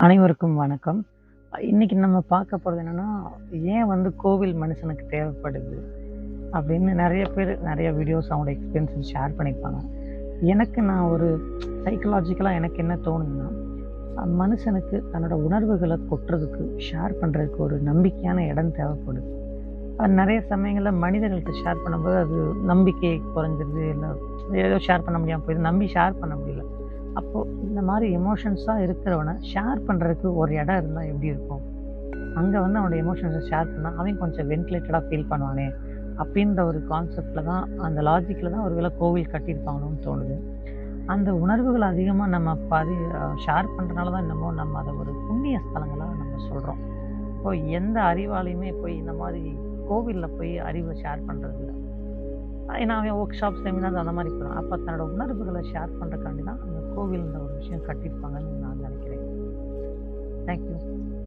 அனைவருக்கும் வணக்கம். இன்னைக்கு நம்ம பார்க்க போறது என்னன்னா, ஏன் வந்து கோவில் மனுஷனுக்கு தேவைப்படுது? அப்படின்னு நெறைய பேரு நெறைய வீடியோஸ் அவங்களோட எக்ஸ்பீரியன்ஸஸ் ஷேர் பண்ணியிருப்பாங்க. நான் ஒரு சைக்காலஜிக்கலா எனக்கு என்ன தோணுதுன்னா, மனுஷனுக்கு தன்னோட உணர்வுகள கொட்டுறதுக்கு, ஷேர் பண்றதுக்கு ஒரு நம்பிக்கையான இடம் தேவைப்படுது. அது நெறைய சமயங்கள்ல மனிதர்கள்ட்ட ஷேர் பண்ணும்போது, அது நம்பிக்கை குறைஞ்சிருது. இல்ல ஏதோ ஷேர் பண்ண முடியாம போயிடுது. நம்பி ஷேர் பண்ண முடியல. அப்போ இந்த மாரி எமோஷன்ஸா இருக்கிறவன ஷேர் பண்றதுக்கு ஒரு இடம் இருந்தா எப்படி இருக்கும்? அங்க வந்து அவனோட எமோஷன்ஸ ஷேர் பண்ணா, அவன் கொஞ்சம் வென்டிலேட்டடா ஃபீல் பண்ணுவானே! அப்டின்ற ஒரு கான்செப்ட்ல தான், அந்த லாஜிக்ல தான் ஒருவேள கோவில் கட்டியிருப்பாங்களோன்னு தோணுது. அந்த உணர்வுகள் அதிகமா நம்ம ஷேர் பண்றனால தான் என்னமோ நம்ம அத ஒரு புண்ணிய ஸ்தலங்களா நம்ம சொல்றோம். இப்போ எந்த அறிவாளியுமே போய் இந்த மாரி கோவில்ல போய் அறிவ ஷேர் பண்றதில்ல. ஏன்னா அவன் ஒர்க் ஷாப், செமினார்ஸ் அந்த மாரி போறான். அப்ப தன்னோட உணர்வுகள ஷேர் பண்றதுக்காண்டி தான் அந்த கோவில்ன்ற ஒரு விஷயம் கட்டியிருப்பாங்கன்னு நான் நினைக்கிறேன். Thank you.